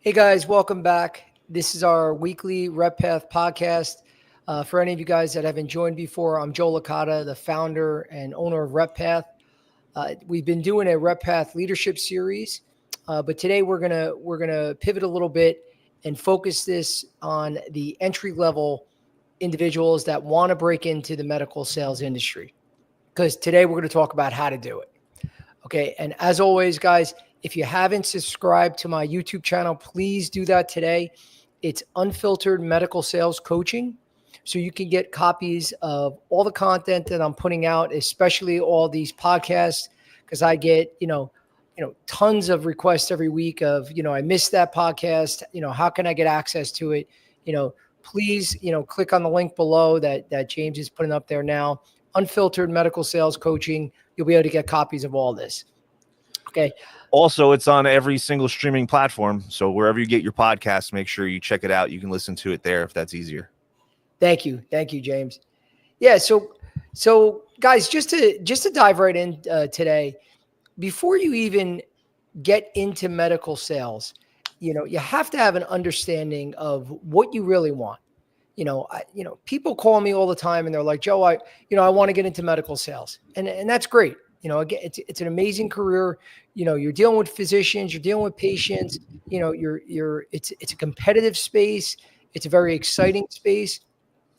Hey guys, welcome back. This is our weekly Rep Path podcast. For any of you guys that haven't joined before, I'm Joe Licata, the founder and owner of Rep Path. We've been doing a Rep Path leadership series, but today we're gonna pivot a little bit and focus this on the entry level individuals that want to break into the medical sales industry. Because today we're going to talk about how to do it. Okay. And as always, guys, if you haven't subscribed to my YouTube channel, please do that today. It's Unfiltered Medical Sales Coaching. So you can get copies of all the content that I'm putting out, especially all these podcasts, because I get, tons of requests every week of, I missed that podcast. How can I get access to it? Please, click on the link below that James is putting up there now. Unfiltered Medical Sales Coaching. You'll be able to get copies of all this. Okay. Also, it's on every single streaming platform. So wherever you get your podcasts, make sure you check it out. You can listen to it there if that's easier. Thank you. Thank you, James. Yeah. So guys, just to dive right in today, before you even get into medical sales, you have to have an understanding of what you really want. People call me all the time and they're like, Joe, I want to get into medical sales, and that's great. Again, it's an amazing career. You're dealing with physicians, you're dealing with patients. It's a competitive space. It's a very exciting space.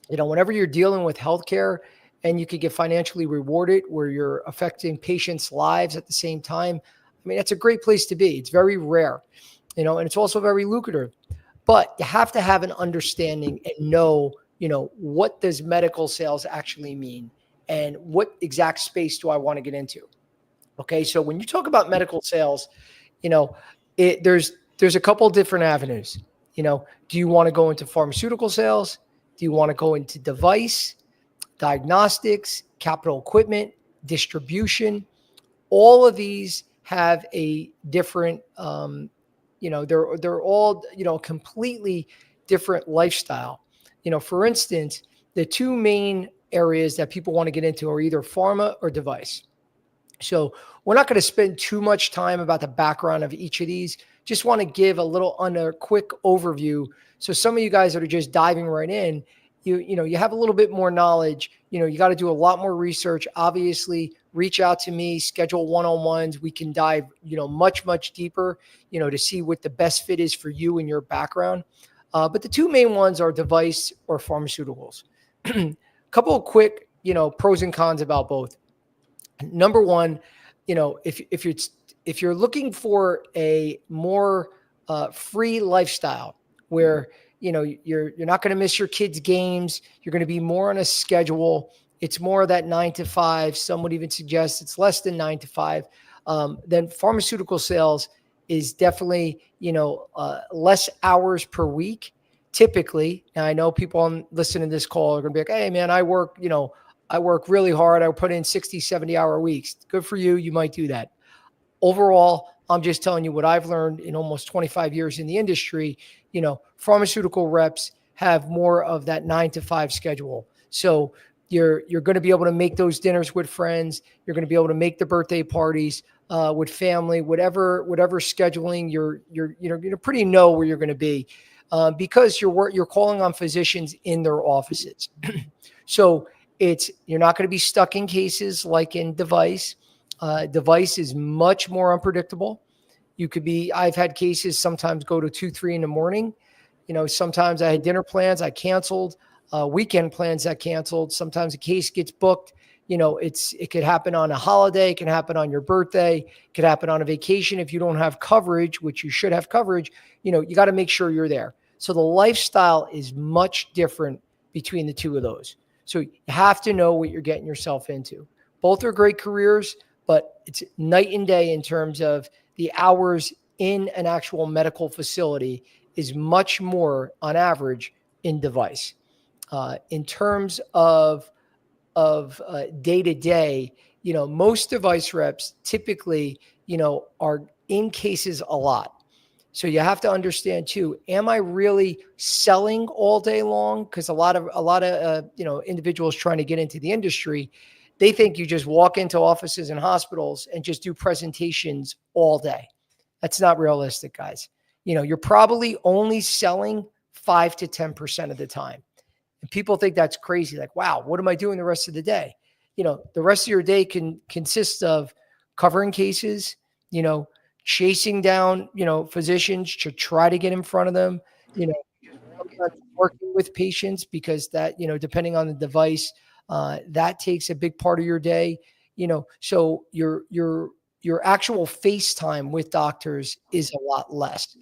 Whenever you're dealing with healthcare and you could get financially rewarded where you're affecting patients' lives at the same time, I mean, that's a great place to be. It's very rare, and it's also very lucrative. But you have to have an understanding and know, what does medical sales actually mean and what exact space do I want to get into? Okay. So when you talk about medical sales, there's a couple different avenues. Do you want to go into pharmaceutical sales? Do you want to go into device, diagnostics, capital equipment, distribution? All of these have a different, they're all, completely different lifestyle. For instance, the two main areas that people want to get into are either pharma or device. So we're not going to spend too much time about the background of each of these. Just want to give a quick overview. So some of you guys that are just diving right in, you have a little bit more knowledge. You got to do a lot more research. Obviously, reach out to me, schedule one-on-ones. We can dive, much deeper, to see what the best fit is for you and your background. But the two main ones are device or pharmaceuticals. A couple of quick, pros and cons about both. Number one, if you're looking for a more free lifestyle where you're not going to miss your kids' games, you're going to be more on a schedule. It's more of that 9 to 5. Some would even suggest it's less than 9 to 5. Then pharmaceutical sales is definitely less hours per week. Typically, now I know people listening to this call are going to be like, "Hey, man, I work really hard. I put in 60, 70-hour weeks." Good for you. You might do that. Overall, I'm just telling you what I've learned in almost 25 years in the industry. Pharmaceutical reps have more of that 9 to 5 schedule. So you're going to be able to make those dinners with friends. You're going to be able to make the birthday parties with family, whatever scheduling you're pretty know where you're going to be because you're calling on physicians in their offices. So you're not going to be stuck in cases like in device. Device is much more unpredictable. I've had cases sometimes go to 2, 3 in the morning. Sometimes I had dinner plans I canceled, weekend plans that canceled. Sometimes a case gets booked. It could happen on a holiday. It can happen on your birthday. It could happen on a vacation. If you don't have coverage, which you should have coverage, you got to make sure you're there. So the lifestyle is much different between the two of those. So you have to know what you're getting yourself into. Both are great careers, but it's night and day in terms of the hours in an actual medical facility is much more on average in device. In terms of day to day, most device reps typically, are in cases a lot. So you have to understand too, am I really selling all day long? Because a lot of individuals trying to get into the industry, they think you just walk into offices and hospitals and just do presentations all day. That's not realistic, guys. You're probably only selling 5 to 10% of the time. And people think that's crazy. Like, wow, what am I doing the rest of the day? The rest of your day can consist of covering cases, you know, chasing down, physicians to try to get in front of them, you know, sometimes working with patients because that, depending on the device, that takes a big part of your day, so your actual face time with doctors is a lot less.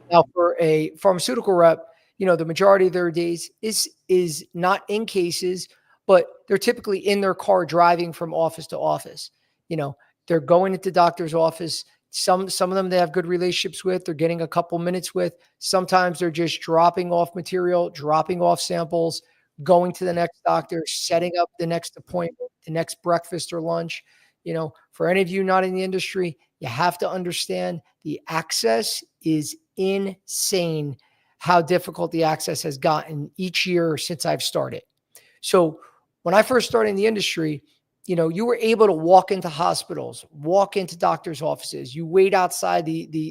Now, for a pharmaceutical rep, the majority of their days is not in cases, but they're typically in their car driving from office to office. You know, they're going into doctor's office. Some of them they have good relationships with. They're getting a couple minutes with. Sometimes they're just dropping off material, dropping off samples, going to the next doctor, setting up the next appointment, the next breakfast or lunch. For any of you not in the industry, you have to understand the access is insane how difficult the access has gotten each year since I've started. So when I first started in the industry, you were able to walk into hospitals, walk into doctors' offices. You wait outside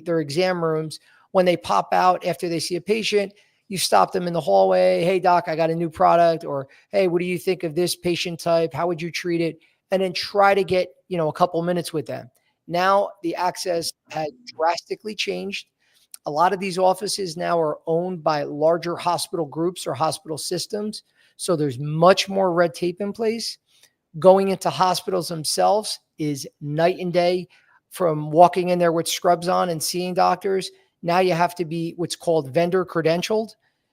their exam rooms. When they pop out after they see a patient, you stop them in the hallway. Hey, doc, I got a new product. Or, hey, what do you think of this patient type? How would you treat it? And then try to get, a couple minutes with them. Now the access has drastically changed. A lot of these offices now are owned by larger hospital groups or hospital systems. So there's much more red tape in place. Going into hospitals themselves is night and day from walking in there with scrubs on and seeing doctors. Now you have to be what's called vendor credentialed.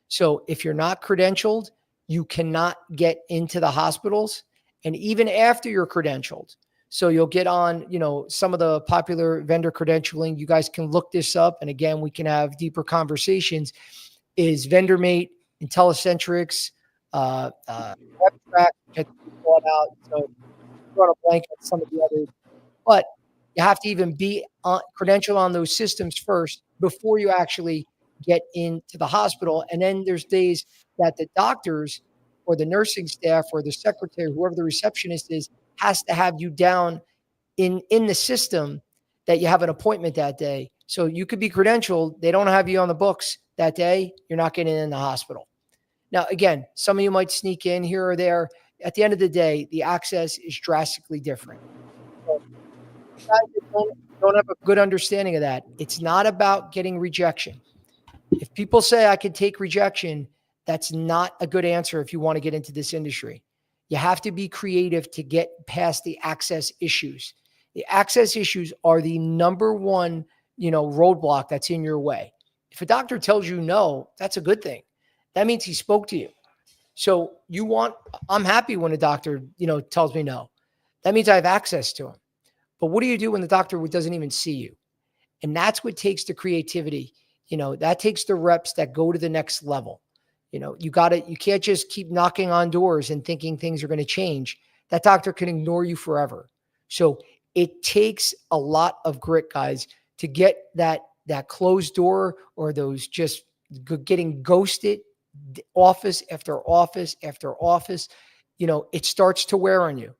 So if you're not credentialed, you cannot get into the hospitals. And even after you're credentialed, so you'll get on, some of the popular vendor credentialing. You guys can look this up. And again, we can have deeper conversations. Is VendorMate, IntelliCentrics, WebTrack, which I think we brought out. So drawing a blank on some of the others. But you have to even be credentialed on those systems first before you actually get into the hospital. And then there's days that the doctors or the nursing staff or the secretary, whoever the receptionist is, has to have you down in the system that you have an appointment that day. So you could be credentialed. They don't have you on the books that day. You're not getting in the hospital. Now, again, some of you might sneak in here or there. At the end of the day, the access is drastically different. So guys that don't have a good understanding of that, it's not about getting rejection. If people say I could take rejection, that's not a good answer if you want to get into this industry. You have to be creative to get past the access issues. The access issues are the number one, roadblock that's in your way. If a doctor tells you no, that's a good thing. That means he spoke to you. So I'm happy when a doctor, tells me no. That means I have access to him. But what do you do when the doctor doesn't even see you? And that's what takes the creativity. That takes the reps that go to the next level. You can't just keep knocking on doors and thinking things are going to change. That doctor can ignore you forever. So it takes a lot of grit, guys, to get that closed door or those just getting ghosted office after office after office. It starts to wear on you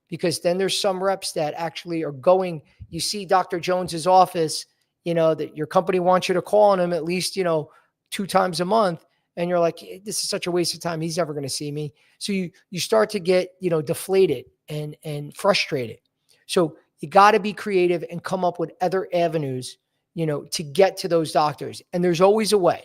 because then there's some reps that actually are going, you see Dr. Jones's office, that your company wants you to call on him at least, 2 times a month. And you're like, this is such a waste of time. He's never going to see me. So you start to get, deflated and frustrated. So you got to be creative and come up with other avenues, to get to those doctors. And there's always a way.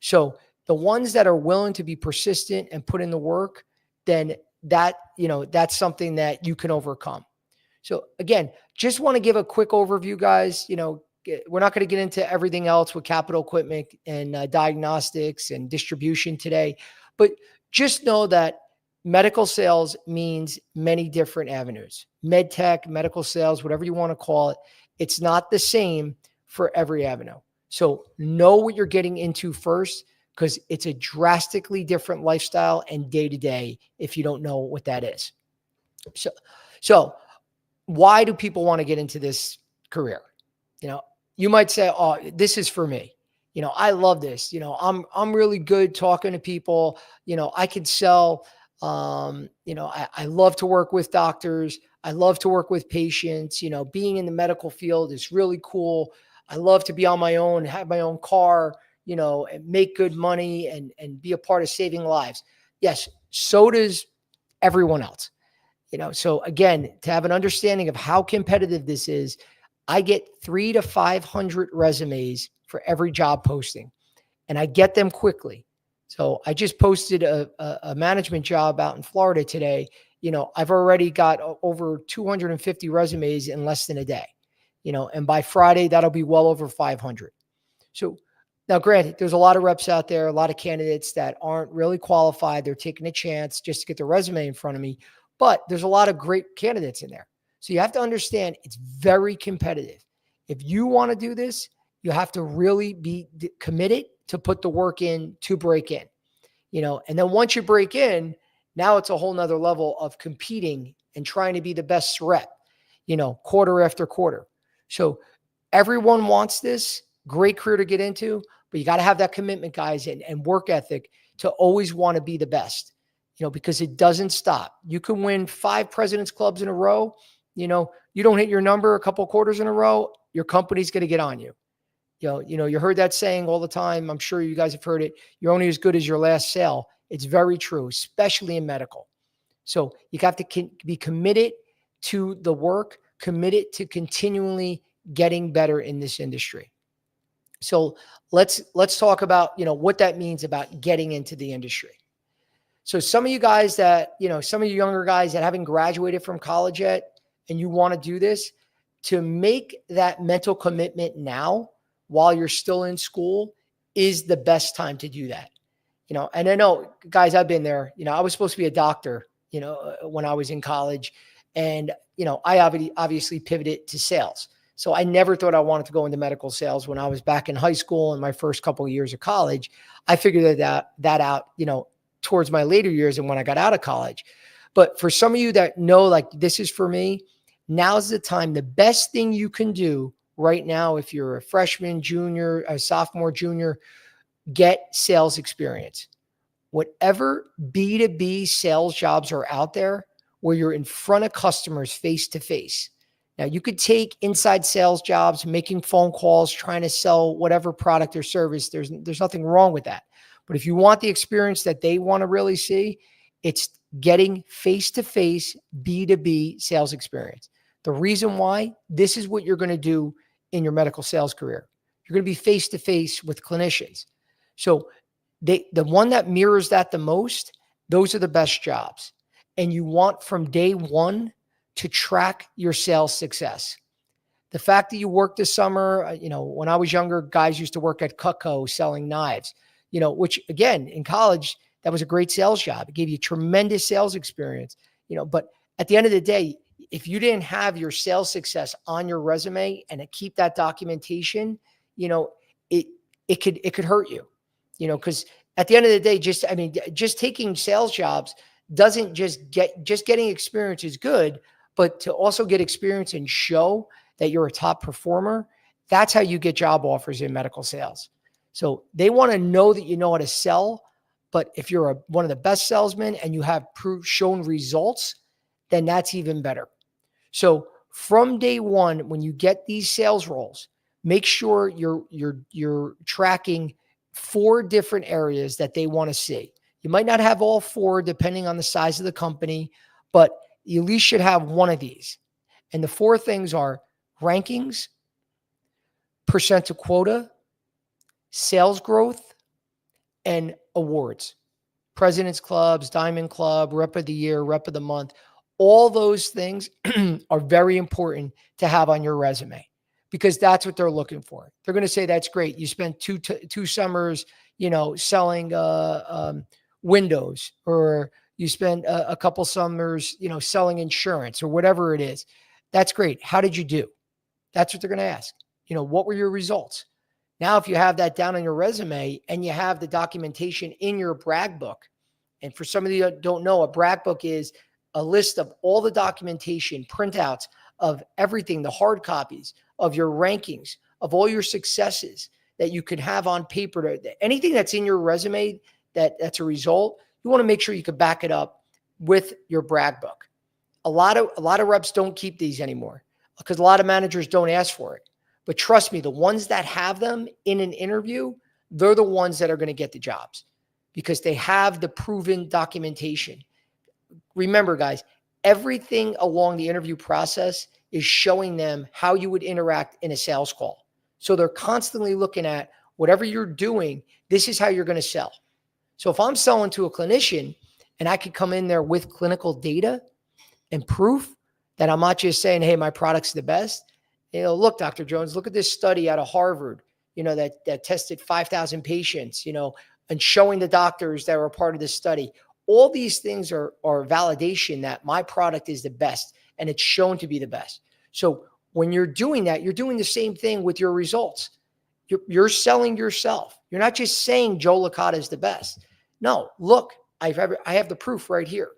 So the ones that are willing to be persistent and put in the work, then that's something that you can overcome. So again, just want to give a quick overview, guys. We're not going to get into everything else with capital equipment and diagnostics and distribution today, but just know that medical sales means many different avenues. Med tech, medical sales, whatever you want to call it, it's not the same for every avenue. So know what you're getting into first, because it's a drastically different lifestyle and day to day if you don't know what that is. So why do people want to get into this career? You might say, oh, this is for me. I love this. I'm really good talking to people. I could sell. I love to work with doctors. I love to work with patients. Being in the medical field is really cool. I love to be on my own, have my own car, and make good money and be a part of saving lives. Yes, so does everyone else. So again, to have an understanding of how competitive this is, I get 300 to 500 resumes for every job posting, and I get them quickly. So I just posted a management job out in Florida today. I've already got over 250 resumes in less than a day, and by Friday, that'll be well over 500. So now, granted, there's a lot of reps out there, a lot of candidates that aren't really qualified. They're taking a chance just to get their resume in front of me, but there's a lot of great candidates in there. So you have to understand it's very competitive. If you want to do this, you have to really be committed to put the work in to break in, and then once you break in, now it's a whole nother level of competing and trying to be the best rep, quarter after quarter. So everyone wants this great career to get into, but you got to have that commitment, guys, and work ethic to always want to be the best, because it doesn't stop. You can win 5 President's Clubs in a row. You don't hit your number a couple quarters in a row, your company's going to get on you. You heard that saying all the time. I'm sure you guys have heard it. You're only as good as your last sale. It's very true, especially in medical. So you have to be committed to the work, committed to continually getting better in this industry. So let's talk about, what that means about getting into the industry. So some of you guys that, some of you younger guys that haven't graduated from college yet, and you want to do this, to make that mental commitment now while you're still in school is the best time to do that. And I know, guys, I've been there. I was supposed to be a doctor, when I was in college, and, I obviously pivoted to sales. So I never thought I wanted to go into medical sales when I was back in high school and my first couple of years of college. I figured that out, towards my later years and when I got out of college. But for some of you that know, like, this is for me, now's the time. The best thing you can do right now, if you're a freshman, junior, a sophomore, junior, get sales experience. Whatever B2B sales jobs are out there where you're in front of customers face to face. Now, you could take inside sales jobs, making phone calls, trying to sell whatever product or service. There's nothing wrong with that. But if you want the experience that they want to really see, it's getting face-to-face B2B sales experience. The reason why, this is what you're going to do in your medical sales career. You're going to be face-to-face with clinicians. So the one that mirrors that the most, those are the best jobs. And you want from day one to track your sales success. The fact that you worked this summer, when I was younger, guys used to work at Cutco selling knives, which again, in college, that was a great sales job. It gave you tremendous sales experience, but at the end of the day, if you didn't have your sales success on your resume and keep that documentation, it could hurt you, because at the end of the day, just taking sales jobs doesn't just getting experience is good, but to also get experience and show that you're a top performer, that's how you get job offers in medical sales. So they want to know that you know how to sell, but if you're one of the best salesmen and you have shown results, then that's even better. So from day one, when you get these sales roles, make sure you're tracking 4 different areas that they want to see. You might not have all 4 depending on the size of the company, but you at least should have one of these. And the 4 things are rankings, percent to quota, sales growth, and awards. President's Clubs, Diamond Club, Rep of the Year, Rep of the Month. All those things are very important to have on your resume because that's what they're looking for. They're going to say, that's great. You spent two summers, selling windows, or you spent a couple summers, selling insurance or whatever it is. That's great. How did you do? That's what they're going to ask. What were your results? Now, if you have that down on your resume and you have the documentation in your brag book, and for some of you that don't know, a brag book is a list of all the documentation, printouts of everything, the hard copies of your rankings, of all your successes that you could have on paper. Anything that's in your resume that's a result, you want to make sure you can back it up with your brag book. A lot of reps don't keep these anymore because a lot of managers don't ask for it. But trust me, the ones that have them in an interview, they're the ones that are going to get the jobs because they have the proven documentation. Remember, guys, everything along the interview process is showing them how you would interact in a sales call. So they're constantly looking at whatever you're doing, this is how you're going to sell. So if I'm selling to a clinician and I could come in there with clinical data and proof that I'm not just saying, hey, my product's the best. Look, Dr. Jones, look at this study out of Harvard, that tested 5,000 patients, and showing the doctors that were part of this study. All these things are validation that my product is the best and it's shown to be the best. So when you're doing that, you're doing the same thing with your results. You're selling yourself. You're not just saying Joe Licata is the best. No, look, I have the proof right here.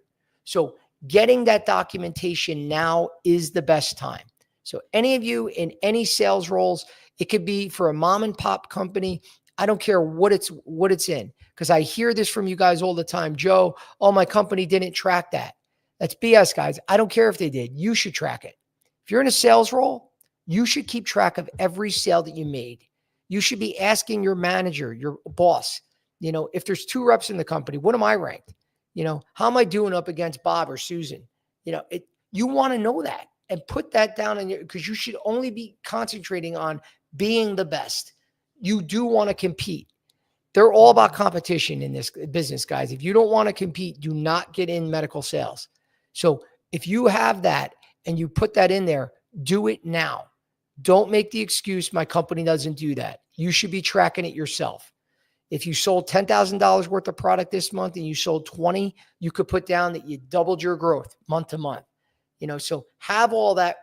So getting that documentation now is the best time. So any of you in any sales roles, it could be for a mom and pop company. I don't care what it's in, because I hear this from you guys all the time. Joe, oh, my company didn't track that. That's BS, guys. I don't care if they did. You should track it. If you're in a sales role, you should keep track of every sale that you made. You should be asking your manager, your boss, if there's 2 reps in the company, what am I ranked? How am I doing up against Bob or Susan? You want to know that and put that down because you should only be concentrating on being the best. You do want to compete. They're all about competition in this business, guys. If you don't want to compete, do not get in medical sales. So if you have that and you put that in there, do it now. Don't make the excuse, my company doesn't do that. You should be tracking it yourself. If you sold $10,000 worth of product this month and you sold 20, you could put down that you doubled your growth month to month. So have all that,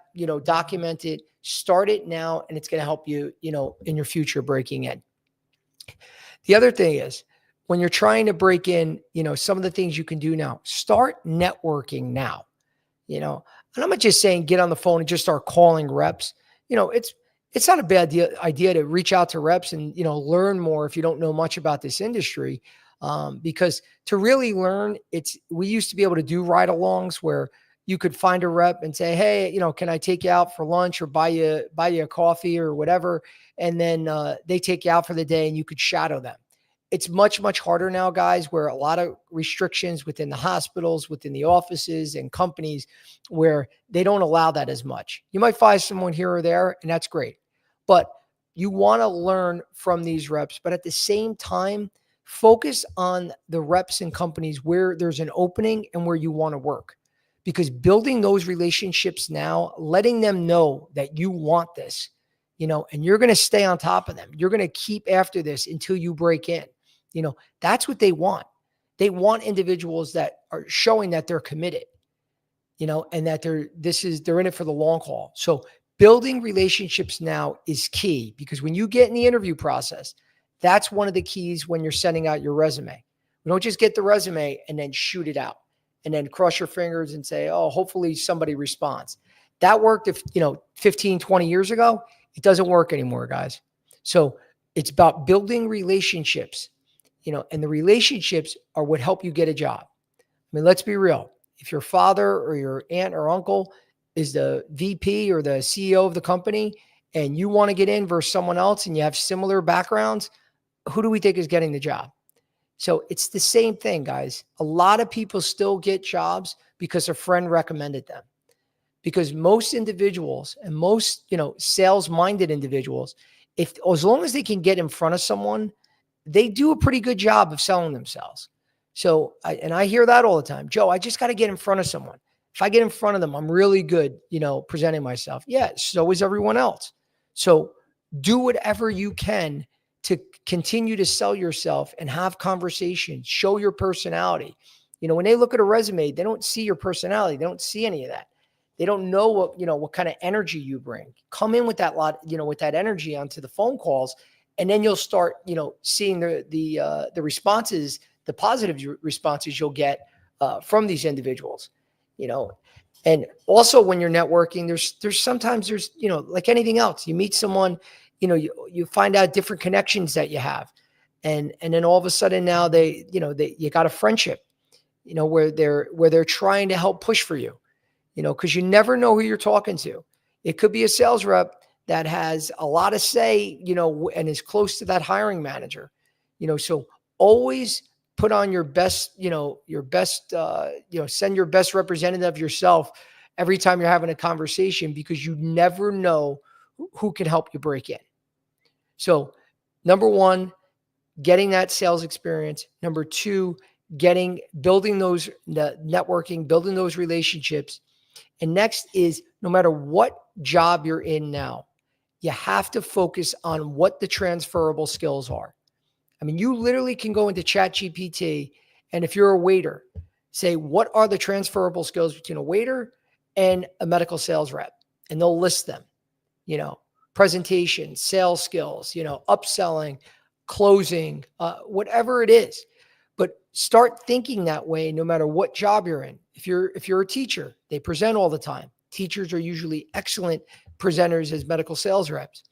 documented, start it now, and it's going to help you, in your future breaking in. The other thing is when you're trying to break in, some of the things you can do now, start networking now, and I'm not just saying get on the phone and just start calling reps. It's not a bad idea to reach out to reps and, learn more if you don't know much about this industry. Because to really learn, we used to be able to do ride-alongs where you could find a rep and say, hey, can I take you out for lunch or buy you a coffee or whatever? And then they take you out for the day and you could shadow them. It's much, much harder now, guys, where a lot of restrictions within the hospitals, within the offices and companies where they don't allow that as much. You might find someone here or there, and that's great. But you want to learn from these reps, but at the same time, focus on the reps and companies where there's an opening and where you want to work. Because building those relationships now, letting them know that you want this, and you're going to stay on top of them. You're going to keep after this until you break in. That's what they want. They want individuals that are showing that they're committed, and that they're in it for the long haul. So building relationships now is key, because when you get in the interview process, that's one of the keys when you're sending out your resume. We don't just get the resume and then shoot it out and then cross your fingers and say, oh, hopefully somebody responds. That worked 15, 20 years ago. It doesn't work anymore, guys. So it's about building relationships, and the relationships are what help you get a job. I mean, let's be real. If your father or your aunt or uncle is the VP or the CEO of the company and you want to get in versus someone else and you have similar backgrounds, who do we think is getting the job? So it's the same thing, guys. A lot of people still get jobs because a friend recommended them. Because most individuals and most, sales-minded individuals, as long as they can get in front of someone, they do a pretty good job of selling themselves. So, I hear that all the time. Joe, I just got to get in front of someone. If I get in front of them, I'm really good, presenting myself. Yeah, so is everyone else. So do whatever you can to continue to sell yourself and have conversations, show your personality. When they look at a resume, they don't see your personality. They don't see any of that. They don't know what kind of energy you bring. Come in with that with that energy onto the phone calls, and then you'll start, seeing the responses, the positive responses you'll get from these individuals, And also when you're networking, there's sometimes like anything else, you meet someone, you find out different connections that you have, and then all of a sudden now you got a friendship, where they're trying to help push for you. Because you never know who you're talking to. It could be a sales rep that has a lot of say, and is close to that hiring manager. So always put on your best, send your best representative of yourself every time you're having a conversation, because you never know who can help you break in. So number one, getting that sales experience. Number two, building those networking, building those relationships. And next is, no matter what job you're in now, you have to focus on what the transferable skills are. I mean, you literally can go into ChatGPT, and if you're a waiter, say, what are the transferable skills between a waiter and a medical sales rep? And they'll list them, presentation, sales skills, upselling, closing, whatever it is. But start thinking that way no matter what job you're in. If you're a teacher, they present all the time. Teachers are usually excellent presenters as medical sales reps.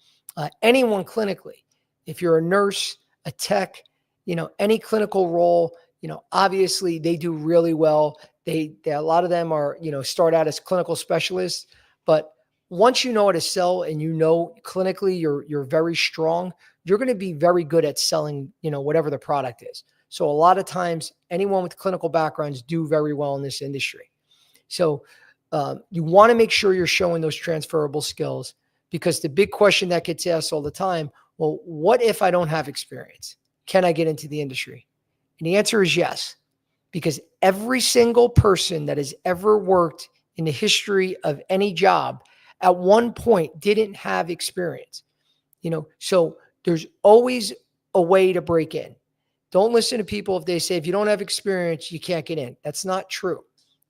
Anyone clinically, if you're a nurse, a tech, any clinical role, obviously they do really well. They a lot of them are, start out as clinical specialists, but once you know how to sell and clinically you're very strong, you're going to be very good at selling, whatever the product is. So a lot of times anyone with clinical backgrounds do very well in this industry. So you want to make sure you're showing those transferable skills, because the big question that gets asked all the time, well, what if I don't have experience? Can I get into the industry? And the answer is yes, because every single person that has ever worked in the history of any job at one point didn't have experience. So there's always a way to break in. Don't listen to people if they say, if you don't have experience, you can't get in. That's not true.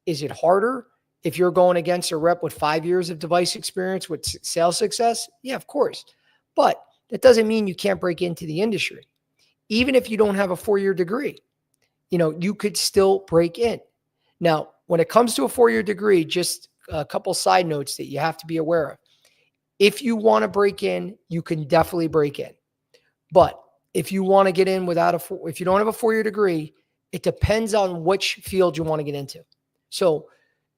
Is it harder if you're going against a rep with 5 years of device experience with sales success? Yeah, of course. But that doesn't mean you can't break into the industry. Even if you don't have a 4-year degree, you could still break in. Now, when it comes to a 4-year degree, just a couple side notes that you have to be aware of. If you want to break in, you can definitely break in. But if you want to get in if you don't have a 4-year degree, it depends on which field you want to get into. So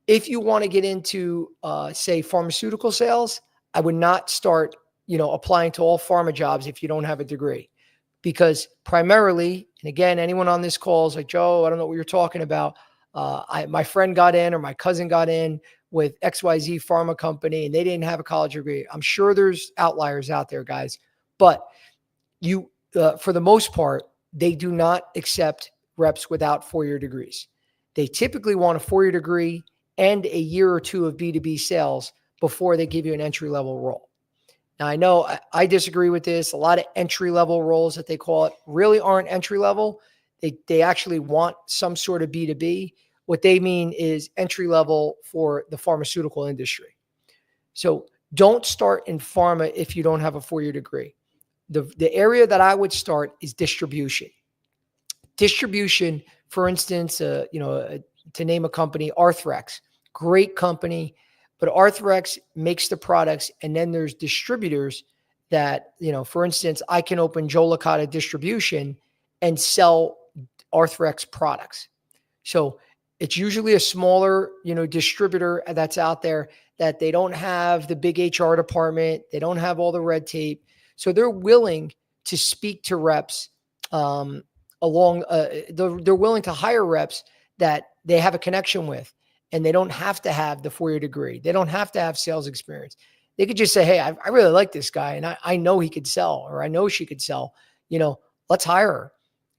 if you want to get into, say, pharmaceutical sales, I would not start, applying to all pharma jobs if you don't have a degree. Because primarily, and again, anyone on this call is like, Joe, I don't know what you're talking about. My friend got in, or my cousin got in with XYZ pharma company, and they didn't have a college degree. I'm sure there's outliers out there, guys. But for the most part, they do not accept reps without 4-year degrees. They typically want a 4-year degree and a year or two of B2B sales before they give you an entry-level role. Now, I know I disagree with this. A lot of entry-level roles that they call it really aren't entry-level. They actually want some sort of B2B. What they mean is entry-level for the pharmaceutical industry. So don't start in pharma if you don't have a 4-year degree. The area that I would start is distribution. Distribution, for instance, to name a company, Arthrex, great company. But Arthrex makes the products, and then there's distributors that, for instance, I can open Licata distribution and sell Arthrex products. So it's usually a smaller, distributor that's out there, that they don't have the big HR department. They don't have all the red tape. So they're willing to speak to reps they're willing to hire reps that they have a connection with. And they don't have to have the 4-year degree. They don't have to have sales experience. They could just say, hey, I really like this guy, and I know he could sell, or I know she could sell. Let's hire her.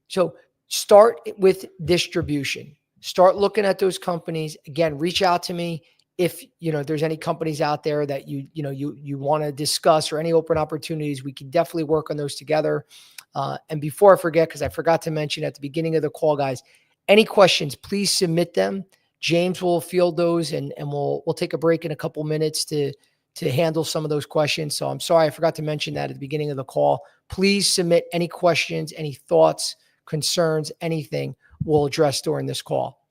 So start with distribution. Start looking at those companies. Again, reach out to me if there's any companies out there that you want to discuss, or any open opportunities. We can definitely work on those together. And before I forget, because I forgot to mention at the beginning of the call, guys, any questions, please submit them. James will field those, and we'll take a break in a couple minutes to handle some of those questions. So I'm sorry I forgot to mention that at the beginning of the call. Please submit any questions, any thoughts, concerns, anything we'll address during this call.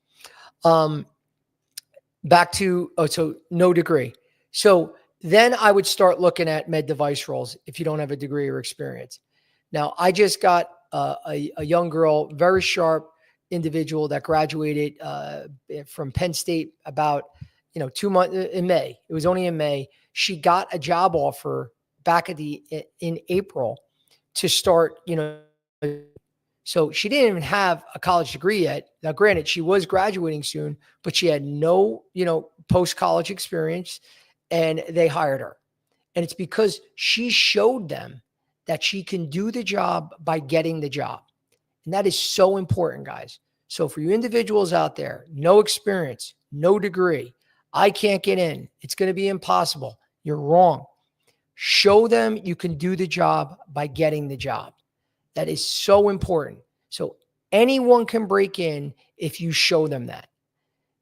Back to so no degree. So then I would start looking at med device roles if you don't have a degree or experience. Now, I just got a young girl, very sharp individual that graduated from Penn State about 2 months in May. It was only in May. She got a job offer back in April to start, so she didn't even have a college degree yet. Now, granted, she was graduating soon, but she had no, post-college experience, and they hired her. And it's because she showed them that she can do the job by getting the job. And that is so important, guys. So for you individuals out there, no experience, no degree, I can't get in. It's going to be impossible. You're wrong. Show them you can do the job by getting the job. That is so important. So anyone can break in if you show them that.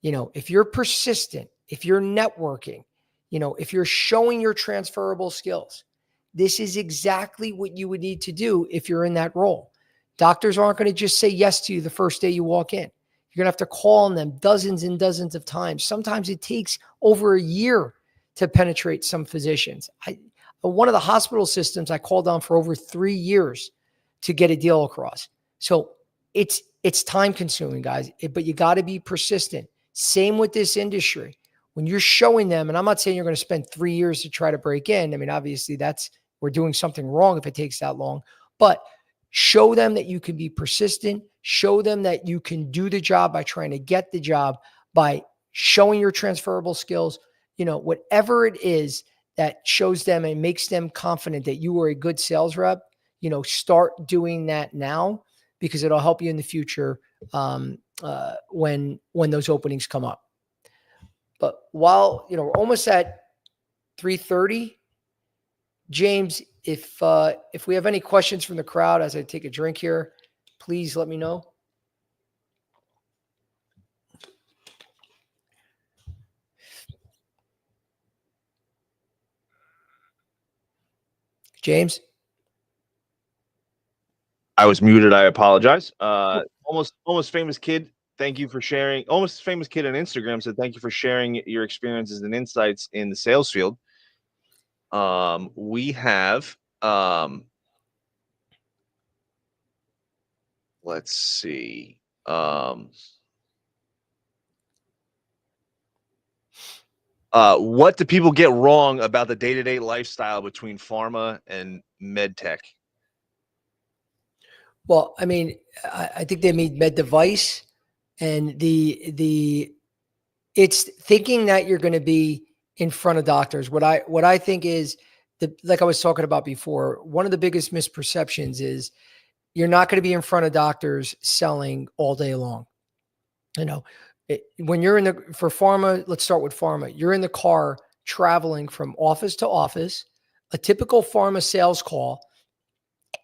If you're persistent, if you're networking, if you're showing your transferable skills, this is exactly what you would need to do if you're in that role. Doctors aren't going to just say yes to you the first day you walk in. You're going to have to call on them dozens and dozens of times. Sometimes it takes over a year to penetrate some physicians. One of the hospital systems I called on for over 3 years to get a deal across. So it's time consuming, guys, but you got to be persistent. Same with this industry. When you're showing them, and I'm not saying you're going to spend 3 years to try to break in. I mean, obviously we're doing something wrong if it takes that long, but show them that you can be persistent. Show them that you can do the job by trying to get the job, by showing your transferable skills, whatever it is that shows them and makes them confident that you are a good sales rep, start doing that now, because it'll help you in the future when those openings come up. But while, we're almost at 3:30, James, if we have any questions from the crowd as I take a drink here, please let me know. James? I was muted. I apologize. Almost famous kid. Thank you for sharing. Almost famous kid on Instagram said, "Thank you for sharing your experiences and insights in the sales field." We have, let's see. What do people get wrong about the day-to-day lifestyle between pharma and med tech? Well, I mean, I think they made med device, and it's thinking that you're going to be in front of doctors. What I think is, like I was talking about before, one of the biggest misperceptions is you're not going to be in front of doctors selling all day long. When you're for pharma, let's start with pharma. You're in the car traveling from office to office. A typical pharma sales call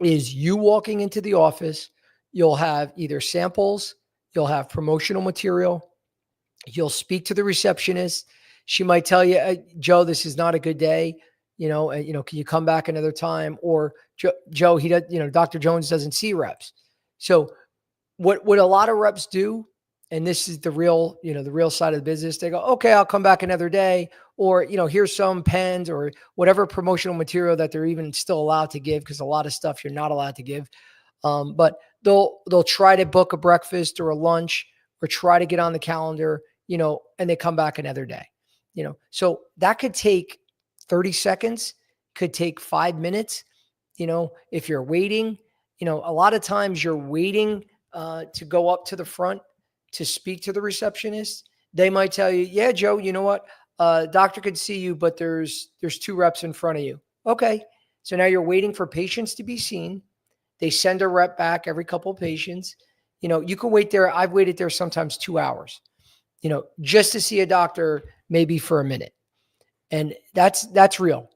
is you walking into the office. You'll have either samples, you'll have promotional material, you'll speak to the receptionist. She might tell you, hey, Joe, this is not a good day. Can you come back another time? Or Joe, he does, Dr. Jones doesn't see reps. So what a lot of reps do, and this is the real side of the business, they go, okay, I'll come back another day. Or, here's some pens or whatever promotional material that they're even still allowed to give, because a lot of stuff you're not allowed to give. But they'll try to book a breakfast or a lunch or try to get on the calendar, and they come back another day, so that could take 30 seconds, could take 5 minutes. If you're waiting, a lot of times you're waiting to go up to the front to speak to the receptionist. They might tell you, yeah, Joe, you know what? Doctor could see you, but there's 2 reps in front of you. Okay. So now you're waiting for patients to be seen. They send a rep back every couple of patients. You can wait there. I've waited there sometimes 2 hours, just to see a doctor, maybe for a minute. And that's real.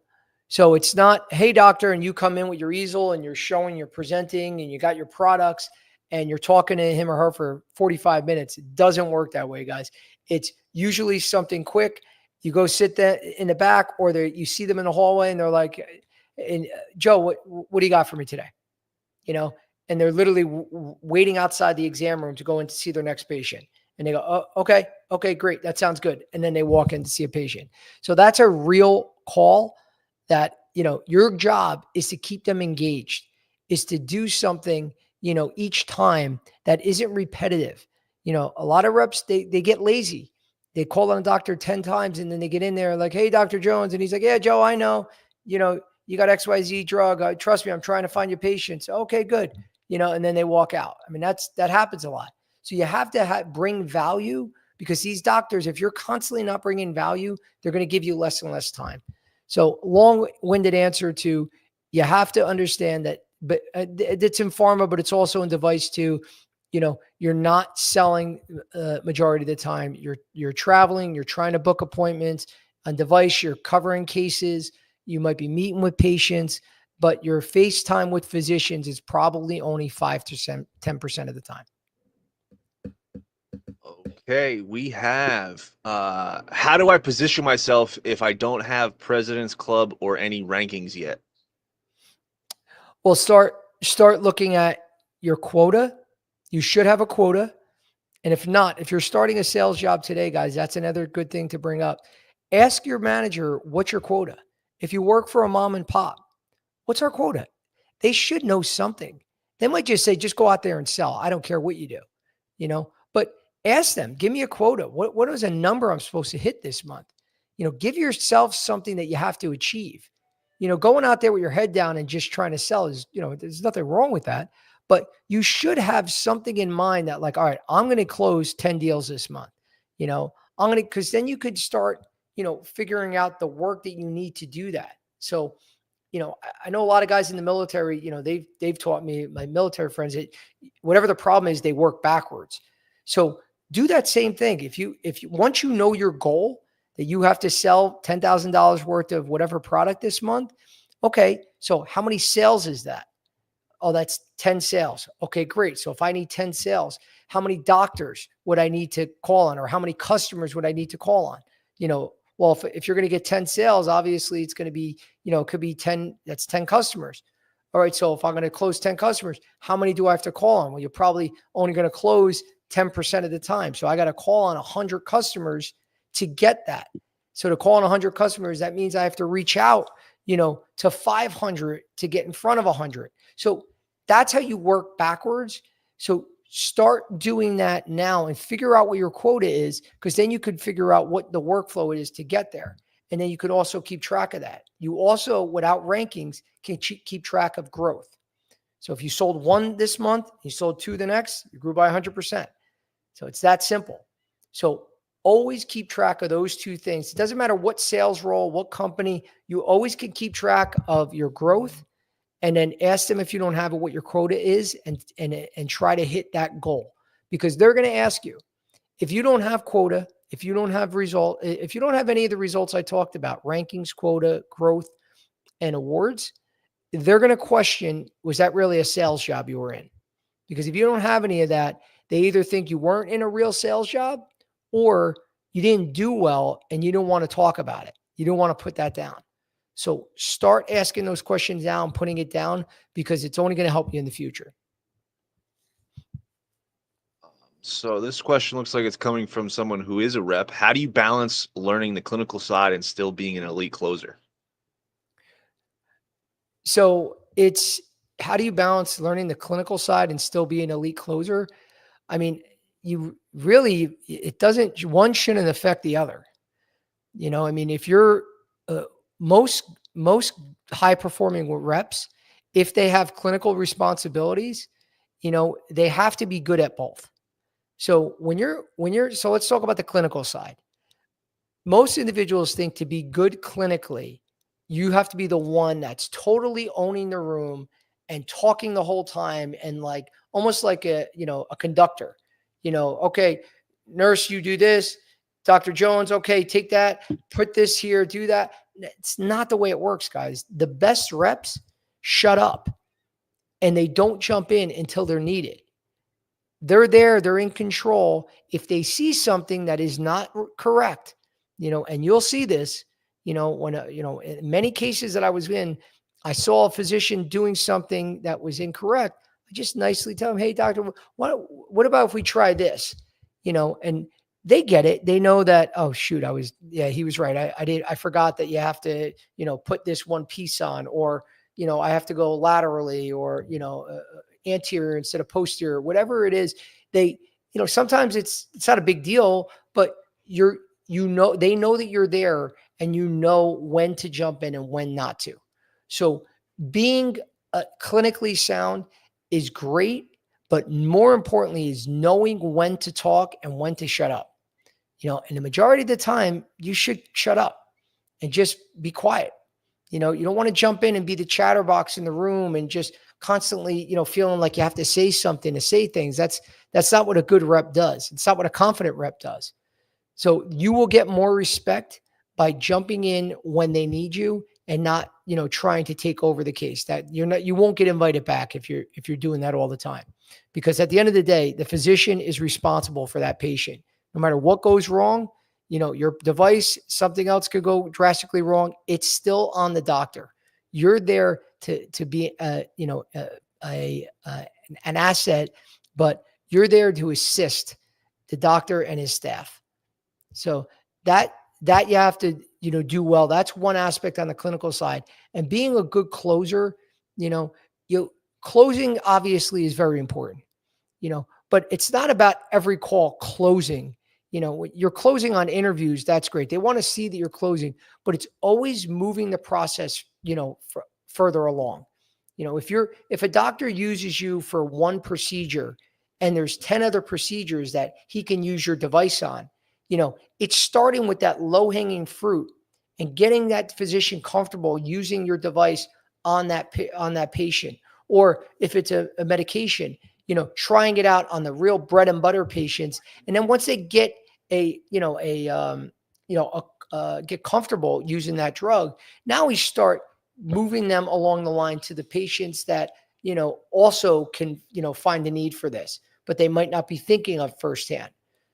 So it's not, hey, doctor, and you come in with your easel and you're presenting and you got your products and you're talking to him or her for 45 minutes. It doesn't work that way, guys. It's usually something quick. You go sit there in the back, or you see them in the hallway and they're like, Joe, what do you got for me today? And they're literally waiting outside the exam room to go in to see their next patient. And they go, oh, okay, great. That sounds good. And then they walk in to see a patient. So that's a real call that, your job is to keep them engaged, is to do something, each time that isn't repetitive. A lot of reps, they get lazy. They call on a doctor 10 times and then they get in there like, hey, Dr. Jones. And he's like, yeah, Joe, I know, you got XYZ drug. Trust me, I'm trying to find you patients. Okay, good. And then they walk out. I mean, that happens a lot. So you have to bring value, because these doctors, if you're constantly not bringing value, they're going to give you less and less time. So long-winded answer to, you have to understand that, but it's in pharma, but it's also in device too. You're not selling majority of the time. You're traveling, you're trying to book appointments. On device, you're covering cases. You might be meeting with patients, but your FaceTime with physicians is probably only 5% to 10% of the time. Okay, we have how do I position myself if I don't have President's Club or any rankings yet? Well, start looking at your quota. You should have a quota. And if not, if you're starting a sales job today, guys, that's another good thing to bring up. Ask your manager, what's your quota? If you work for a mom and pop, what's our quota? They should know something. They might just say, just go out there and sell. I don't care what you do, but ask them, give me a quota. What is a number I'm supposed to hit this month? Give yourself something that you have to achieve. Going out there with your head down and just trying to sell is, there's nothing wrong with that, but you should have something in mind that, like, all right, I'm going to close 10 deals this month. Because then you could start, figuring out the work that you need to do that. So, I know a lot of guys in the military, they've taught me, my military friends, that whatever the problem is, they work backwards. So do that same thing. If you once you know your goal, that you have to sell $10,000 worth of whatever product this month. Okay. So how many sales is that? Oh, that's 10 sales. Okay, great. So if I need 10 sales, how many doctors would I need to call on, or how many customers would I need to call on? Well, if you're going to get 10 sales, obviously it's going to be, it could be 10, that's 10 customers. All right. So if I'm going to close 10 customers, how many do I have to call on? Well, you're probably only going to close 10% of the time. So I got to call on 100 customers to get that. So to call on 100 customers, that means I have to reach out, to 500 to get in front of 100. So that's how you work backwards. So start doing that now and figure out what your quota is, because then you could figure out what the workflow is to get there. And then you could also keep track of that. You also, without rankings, can keep track of growth. So if you sold 1 this month, you sold 2 the next, you grew by 100%. So it's that simple. So always keep track of those 2 things. It doesn't matter what sales role, what company, you always can keep track of your growth, and then ask them, if you don't have it, what your quota is, and try to hit that goal, because they're going to ask you. If you don't have quota, if you don't have if you don't have any of the results I talked about, rankings, quota, growth, and awards, they're going to question, was that really a sales job you were in? Because if you don't have any of that, they either think you weren't in a real sales job, or you didn't do well and you don't want to talk about it. You don't want to put that down. So start asking those questions now and putting it down, because it's only going to help you in the future. So this question looks like it's coming from someone who is a rep. How do you balance learning the clinical side and still being an elite closer? So it's, how do you balance learning the clinical side and still be an elite closer? I mean, you really, it doesn't, one shouldn't affect the other. I mean, if you're most high performing reps, if they have clinical responsibilities, they have to be good at both. So so let's talk about the clinical side. Most individuals think to be good clinically, you have to be the one that's totally owning the room and talking the whole time, and like almost like a conductor. Okay, nurse, you do this. Dr. Jones, okay, take that, put this here, do that. It's not the way it works, guys. The best reps shut up and they don't jump in until they're needed. They're there, they're in control. If they see something that is not correct, and you'll see this, when, in many cases that I was in, I saw a physician doing something that was incorrect. I just nicely tell them, hey, doctor, what about if we try this? And they get it. They know that, oh, shoot, he was right. I forgot that you have to, put this one piece on, or, I have to go laterally, or, anterior instead of posterior, whatever it is. They, sometimes it's not a big deal, but they know that you're there, and when to jump in and when not to. So being clinically sound is great, but more importantly is knowing when to talk and when to shut up. And the majority of the time you should shut up and just be quiet. You don't want to jump in and be the chatterbox in the room and just constantly, feeling like you have to say something to say things. That's not what a good rep does. It's not what a confident rep does. So you will get more respect by jumping in when they need you and not, trying to take over the case. That you won't get invited back if you're doing that all the time. Because at the end of the day, the physician is responsible for that patient. No matter what goes wrong, your device, something else could go drastically wrong. It's still on the doctor. You're there to be an asset, but you're there to assist the doctor and his staff. So that you have to, do well. That's one aspect on the clinical side. And being a good closer, you closing obviously is very important, but it's not about every call closing. You're closing on interviews. That's great. They want to see that you're closing, but it's always moving the process, further along. If a doctor uses you for one procedure and there's 10 other procedures that he can use your device on, it's starting with that low hanging fruit and getting that physician comfortable using your device on that patient. Or if it's a medication, trying it out on the real bread and butter patients. And then once they get get comfortable using that drug, now we start moving them along the line to the patients that, also can, find the need for this, but they might not be thinking of firsthand.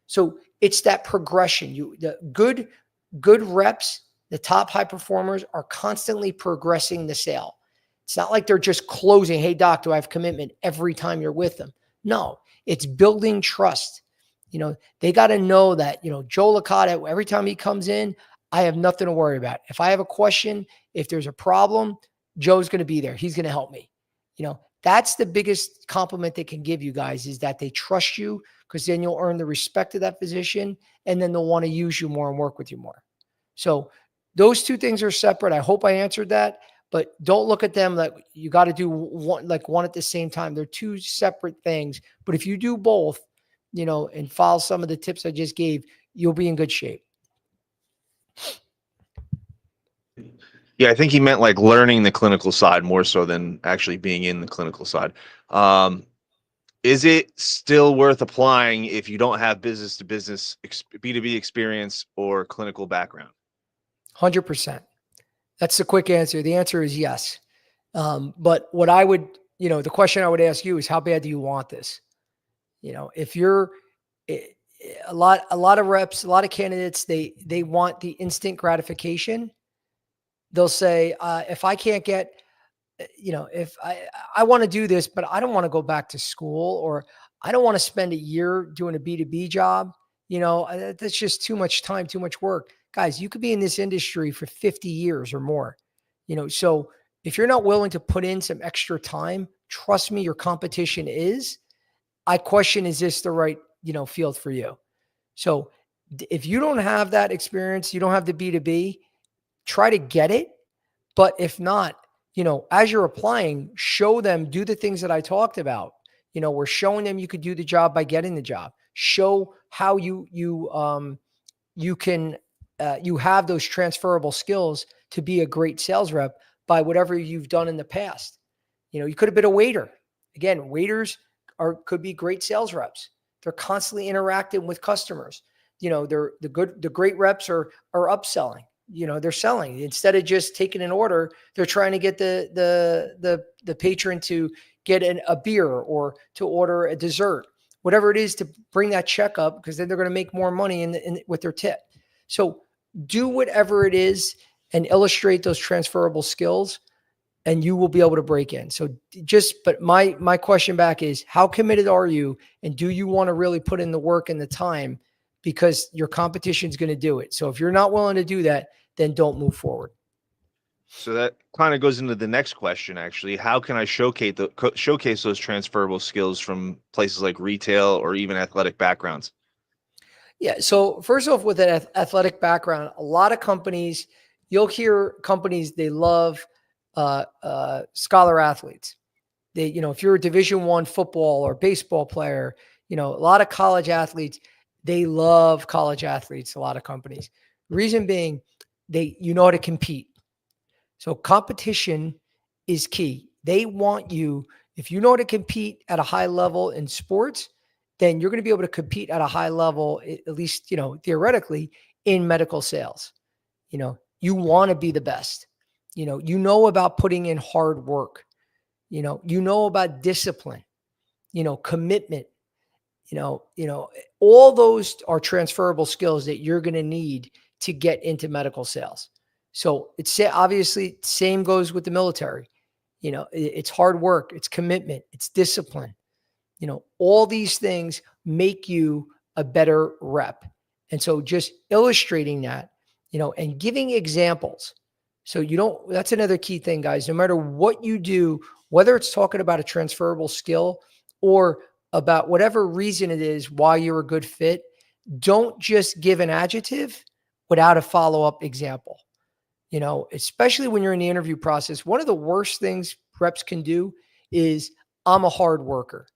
So it's that progression. The good reps, the top high performers are constantly progressing the sale. It's not like they're just closing. Hey, doc, do I have commitment every time you're with them? No, it's building trust. They got to know that, Joe Licata, every time he comes in, I have nothing to worry about. If I have a question, if there's a problem, Joe's going to be there. He's going to help me. That's the biggest compliment they can give you guys, is that they trust you, because then you'll earn the respect of that physician, and then they'll want to use you more and work with you more. So those two things are separate. I hope I answered that, but don't look at them like you got to do one at the same time. They're two separate things. But if you do both, and follow some of the tips I just gave, you'll be in good shape. Yeah, I think he meant like learning the clinical side more so than actually being in the clinical side. Is it still worth applying if you don't have business to business, B2B experience or clinical background? 100%. That's the quick answer. The answer is yes. But what I would, the question I would ask you is, how bad do you want this? If you're a lot of reps, a lot of candidates, they want the instant gratification. They'll say, if I can't get, if I want to do this, but I don't want to go back to school, or I don't want to spend a year doing a B2B job. That's just too much time, too much work. Guys, you could be in this industry for 50 years or more. So if you're not willing to put in some extra time, trust me, your competition is. I question, is this the right, field for you? So if you don't have that experience, you don't have the B2B, try to get it. But if not, as you're applying, show them, do the things that I talked about. We're showing them you could do the job by getting the job. Show how you can, you have those transferable skills to be a great sales rep by whatever you've done in the past. You could have been a waiter. Again, waiters could be great sales reps. They're constantly interacting with customers. The great reps are upselling. They're selling. Instead of just taking an order, they're trying to get the patron to get a beer or to order a dessert, whatever it is, to bring that check up, because then they're going to make more money with their tip. So do whatever it is and illustrate those transferable skills, and you will be able to break in. So but my question back is, how committed are you? And do you want to really put in the work and the time? Because your competition is going to do it. So if you're not willing to do that, then don't move forward. So that kind of goes into the next question, actually. How can I showcase those transferable skills from places like retail or even athletic backgrounds? Yeah. So first off, with an athletic background, a lot of companies, you'll hear companies, they love, scholar athletes. They, if you're a Division I football or baseball player, a lot of college athletes, they love college athletes. A lot of companies. Reason being, you know how to compete. So competition is key. They want you, if you know how to compete at a high level in sports, then you're going to be able to compete at a high level, at least, theoretically, in medical sales. You want to be the best. You know about putting in hard work. You know about discipline, commitment, all those are transferable skills that you're going to need to get into medical sales. So it's obviously same goes with the military. It's hard work, it's commitment, it's discipline. All these things make you a better rep. And so just illustrating that, and giving examples. So that's another key thing, guys. No matter what you do, whether it's talking about a transferable skill or about whatever reason it is why you're a good fit, don't just give an adjective without a follow-up example. Especially when you're in the interview process, one of the worst things reps can do is, I'm a hard worker.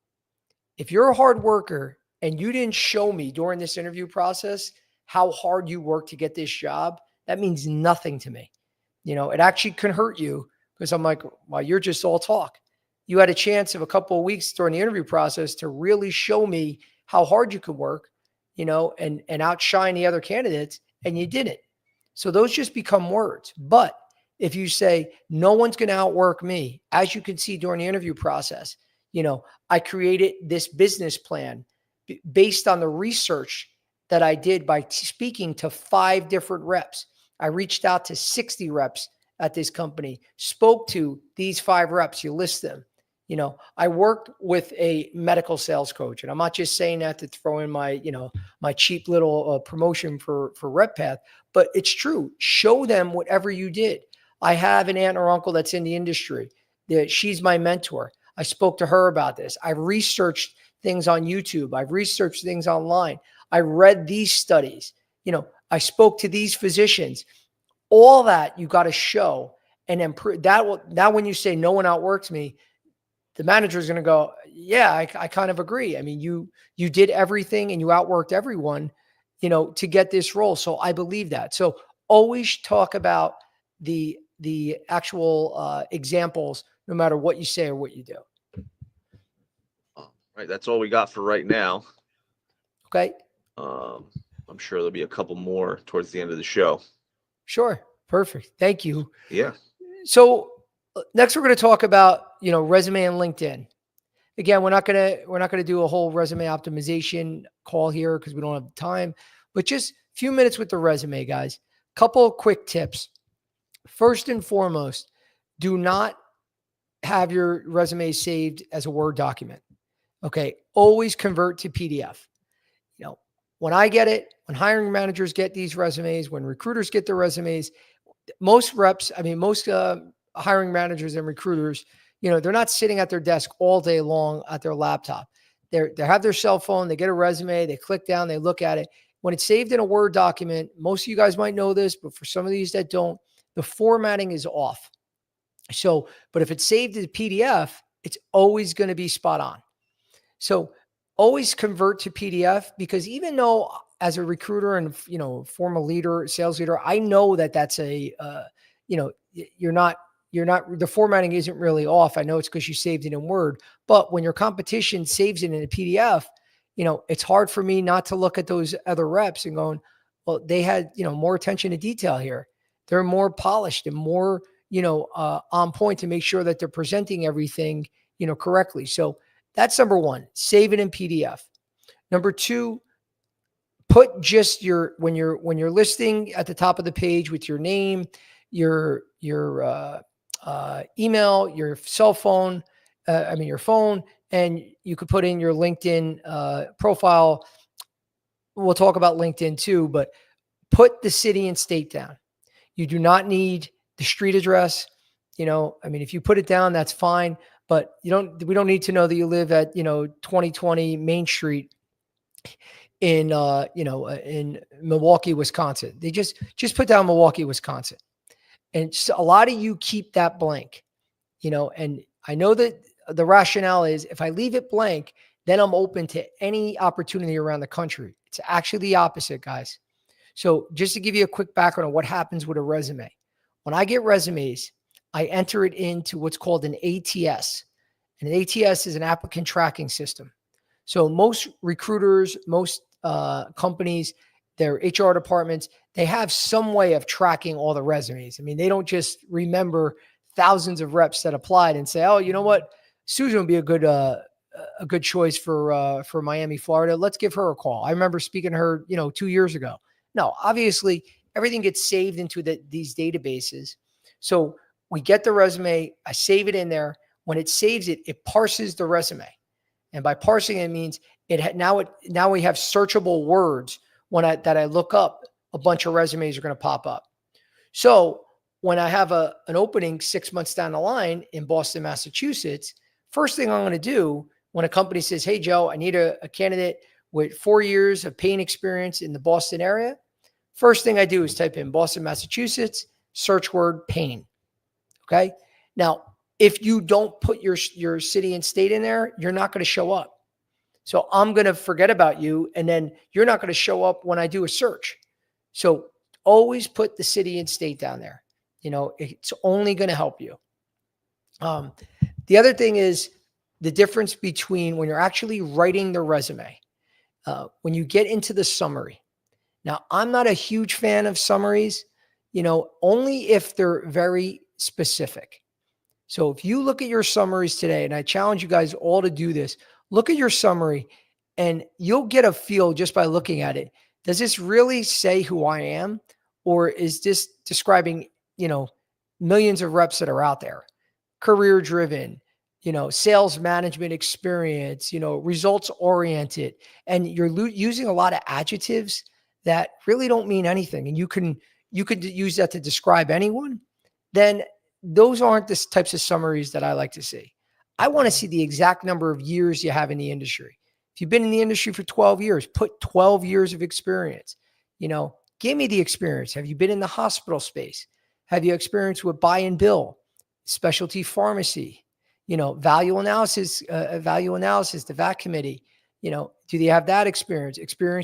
If you're a hard worker and you didn't show me during this interview process how hard you work to get this job, that means nothing to me. It actually can hurt you, because I'm like, well, you're just all talk. You had a chance of a couple of weeks during the interview process to really show me how hard you could work, and outshine the other candidates, and you didn't. So those just become words. But if you say, no one's going to outwork me, as you can see during the interview process, I created this business plan based on the research that I did by speaking to 5 different reps. I reached out to 60 reps at this company, spoke to these 5 reps. You list them. I worked with a medical sales coach, and I'm not just saying that to throw in my, my cheap little promotion for RepPath, but it's true. Show them whatever you did. I have an aunt or uncle that's in the industry. She's my mentor. I spoke to her about this. I've researched things on YouTube. I've researched things online. I read these studies. I spoke to these physicians. All that you got to show, and then now when you say no one outworks me, the manager is going to go, yeah, I kind of agree. I mean, you did everything and you outworked everyone, to get this role. So I believe that. So always talk about the actual examples, no matter what you say or what you do. All right, that's all we got for right now. Okay. I'm sure there'll be a couple more towards the end of the show. Sure. Perfect. Thank you. Yeah. So next we're going to talk about, resume and LinkedIn. Again, we're not going to do a whole resume optimization call here because we don't have time, but just a few minutes with the resume, guys. Couple of quick tips. First and foremost, do not have your resume saved as a Word document. Okay. Always convert to PDF. When I get it, when hiring managers get these resumes, when recruiters get their resumes, most hiring managers and recruiters, they're not sitting at their desk all day long at their laptop. They have their cell phone, they get a resume, they click down, they look at it. When it's saved in a Word document, most of you guys might know this, but for some of these that don't, the formatting is off. So, but if it's saved as a PDF, it's always going to be spot on. So always convert to PDF, because even though as a recruiter and, former leader, sales leader, I know that that's you're not, the formatting isn't really off. I know it's because you saved it in Word, but when your competition saves it in a PDF, it's hard for me not to look at those other reps and going, well, they had, more attention to detail here. They're more polished and more, on point to make sure that they're presenting everything, correctly. So that's number one, save it in PDF. Number two, put just when you're listing at the top of the page with your name, your email, your cell phone, your phone, and you could put in your LinkedIn profile. We'll talk about LinkedIn too, but put the city and state down. You do not need the street address. If you put it down, that's fine, but we don't need to know that you live at, 2020 Main Street in Milwaukee, Wisconsin. They just put down Milwaukee, Wisconsin. And so a lot of you keep that blank, and I know that the rationale is if I leave it blank, then I'm open to any opportunity around the country. It's actually the opposite, guys. So just to give you a quick background on what happens with a resume. When I get resumes, I enter it into what's called an ATS. And an ATS is an applicant tracking system. So most recruiters, most companies, their HR departments, they have some way of tracking all the resumes. I mean, they don't just remember thousands of reps that applied and say, "Oh, you know what, Susan would be a good choice for Miami, Florida. Let's give her a call." I remember speaking to her, 2 years ago. No, obviously everything gets saved into these databases. So we get the resume, I save it in there. When it saves it, it parses the resume. And by parsing it means now we have searchable words that I look up, a bunch of resumes are going to pop up. So when I have an opening 6 months down the line in Boston, Massachusetts, first thing I'm going to do when a company says, "Hey, Joe, I need a candidate with 4 years of pain experience in the Boston area," first thing I do is type in Boston, Massachusetts, search word pain. Okay. Now, if you don't put your city and state in there, you're not going to show up. So I'm going to forget about you, and then you're not going to show up when I do a search. So always put the city and state down there. It's only going to help you. The other thing is the difference between when you're actually writing the resume, when you get into the summary. Now, I'm not a huge fan of summaries, only if they're very specific. So if you look at your summaries today, and I challenge you guys all to do this, look at your summary and you'll get a feel just by looking at it. Does this really say who I am? Or is this describing, millions of reps that are out there? Career driven, sales management experience, results oriented. And you're using a lot of adjectives that really don't mean anything. And you could use that to describe anyone. Then those aren't the types of summaries that I like to see. I want to see the exact number of years you have in the industry. If you've been in the industry for 12 years, put 12 years of experience. Give me the experience. Have you been in the hospital space? Have you experienced with buy and bill, specialty pharmacy, value analysis, the VAT committee? Do they have that experience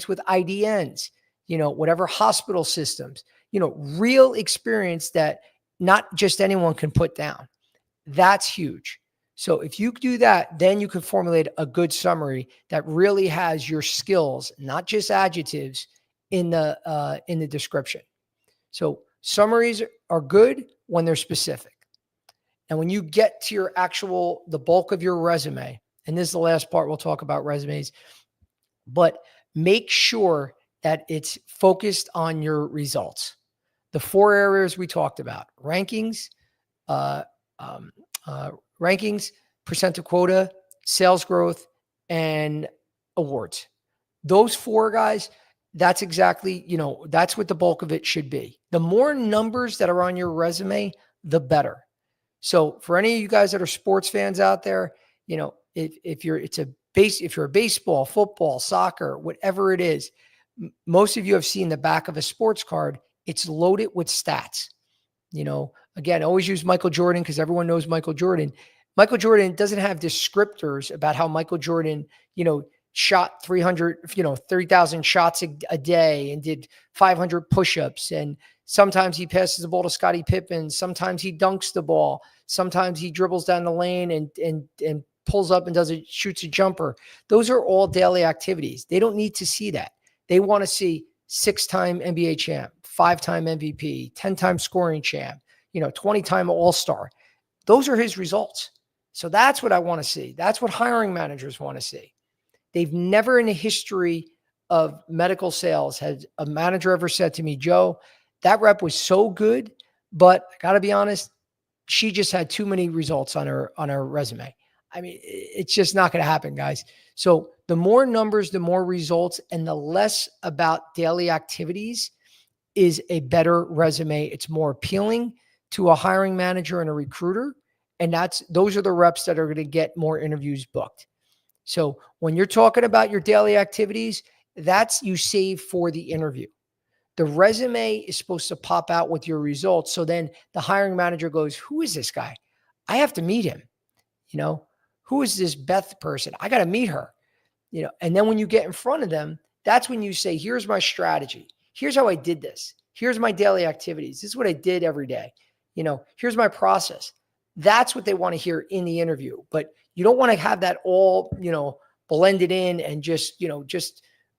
with IDNs, whatever hospital systems, real experience that not just anyone can put down. That's huge. So if you do that, then you can formulate a good summary that really has your skills, not just adjectives, in the description. So summaries are good when they're specific. And when you get to the bulk of your resume, and this is the last part, we'll talk about resumes, but make sure that it's focused on your results. The 4 areas we talked about: rankings, percent of quota, sales growth, and awards. Those 4 guys, that's exactly, that's what the bulk of it should be. The more numbers that are on your resume, the better. So for any of you guys that are sports fans out there, if you're a baseball, football, soccer, whatever it is, most of you have seen the back of a sports card. It's loaded with stats. Again, always use Michael Jordan because everyone knows Michael Jordan. Michael Jordan doesn't have descriptors about how Michael Jordan, shot 30,000 shots a day and did 500 push-ups. And sometimes he passes the ball to Scottie Pippen. Sometimes he dunks the ball. Sometimes he dribbles down the lane and pulls up and shoots a jumper. Those are all daily activities. They don't need to see that. They want to see 6-time NBA champ, 5-time MVP, 10-time scoring champ, 20-time All-Star. Those are his results. So that's what I want to see. That's what hiring managers want to see. They've never in the history of medical sales had a manager ever said to me, "Joe, that rep was so good, but I got to be honest, she just had too many results on her resume." I mean, it's just not going to happen, guys. So the more numbers, the more results, and the less about daily activities is a better resume. It's more appealing to a hiring manager and a recruiter. And those are the reps that are going to get more interviews booked. So when you're talking about your daily activities, that's you save for the interview. The resume is supposed to pop out with your results. So then the hiring manager goes, who is this guy? I have to meet him. You know, who is this Beth person? I got to meet her. You know, and then when you get in front of them, that's when you say, here's my strategy. Here's how I did this. Here's my daily activities. This is what I did every day. You know, here's my process. That's what they want to hear in the interview. But you don't want to have that all, blended in and just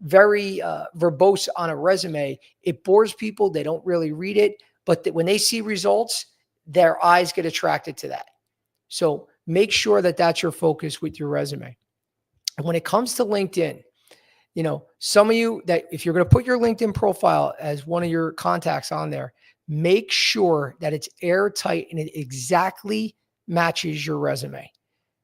very verbose on a resume. It bores people. They don't really read it. But when they see results, their eyes get attracted to that. So make sure that that's your focus with your resume. And when it comes to LinkedIn, some of you that if you're going to put your LinkedIn profile as one of your contacts on there, make sure that it's airtight and it exactly matches your resume.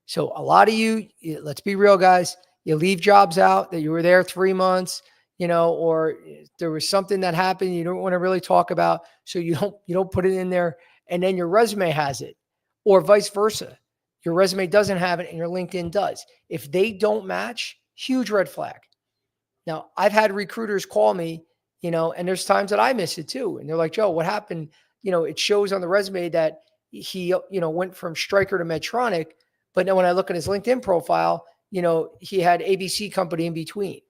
So a lot of you, let's be real, guys, you leave jobs out that you were there 3 months, or there was something that happened you don't want to really talk about. So you don't put it in there, and then your resume has it, or vice versa. Your resume doesn't have it and your LinkedIn does. If they don't match, huge red flag. Now, I've had recruiters call me, and there's times that I miss it too. And they're like, Joe, what happened? It shows on the resume that he, went from Stryker to Medtronic. But then when I look at his LinkedIn profile, he had ABC company in between.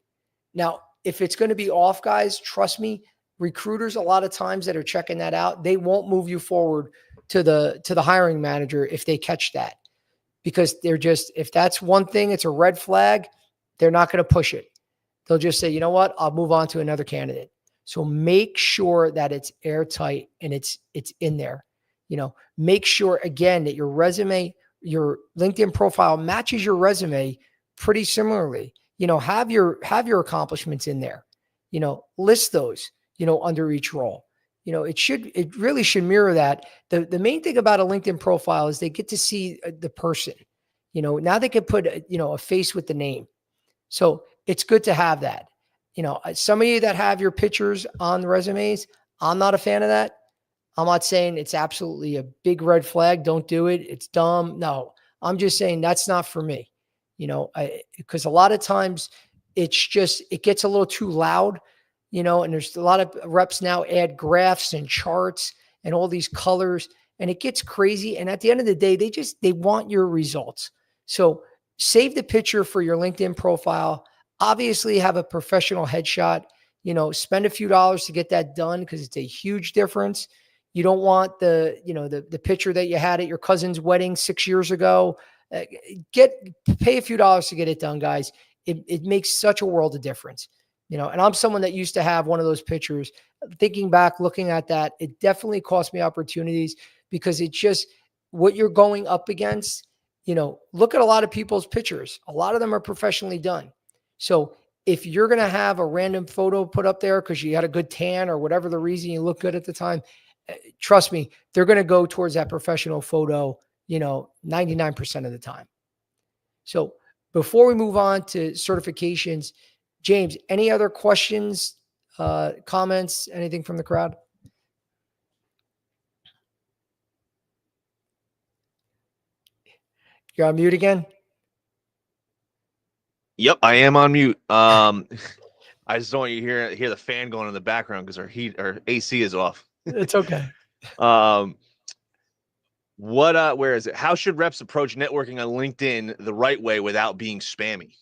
Now, if it's going to be off, guys, trust me, recruiters, a lot of times that are checking that out, they won't move you forward to the hiring manager if they catch that, because if that's one thing, it's a red flag, they're not going to push it. They'll just say, you know what, I'll move on to another candidate. So make sure that it's airtight and it's in there. Make sure again that your resume, your LinkedIn profile matches your resume pretty similarly. Have your accomplishments in there. List those, under each role. It really should mirror that. The main thing about a LinkedIn profile is they get to see the person. Now they can put a face with the name. So it's good to have that. Some of you that have your pictures on the resumes, I'm not a fan of that. I'm not saying it's absolutely a big red flag. Don't do it. It's dumb. No, I'm just saying that's not for me. Because a lot of times it gets a little too loud, and there's a lot of reps now add graphs and charts and all these colors, and it gets crazy. And at the end of the day, they want your results. So save the picture for your LinkedIn profile. Obviously have a professional headshot, spend a few dollars to get that done because it's a huge difference. You don't want the picture that you had at your cousin's wedding 6 years ago. Pay a few dollars to get it done, guys. It makes such a world of difference. And I'm someone that used to have one of those pictures. Thinking back, looking at that, it definitely cost me opportunities because it's just what you're going up against. Look at a lot of people's pictures. A lot of them are professionally done. So if you're going to have a random photo put up there because you had a good tan or whatever the reason you look good at the time, trust me, they're going to go towards that professional photo, 99% of the time. So before we move on to certifications, James, any other questions, comments, anything from the crowd? You're on mute again? Yep, I am on mute. I just don't want you to hear the fan going in the background because our AC is off. It's okay. Where is it? How should reps approach networking on LinkedIn the right way without being spammy?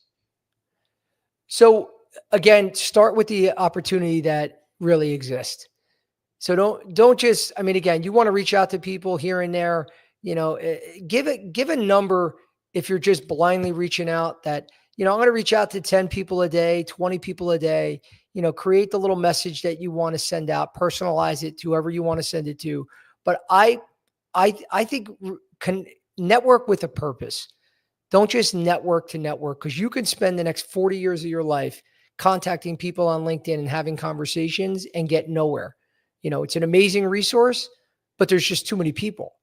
So again, start with the opportunity that really exists. So don't just, again, you want to reach out to people here and there, give a number. If you're just blindly reaching out that, I'm going to reach out to 10 people a day, 20 people a day, create the little message that you want to send out, personalize it to whoever you want to send it to. But I think network with a purpose. Don't just network to network, because you can spend the next 40 years of your life contacting people on LinkedIn and having conversations and get nowhere. It's an amazing resource, but there's just too many people.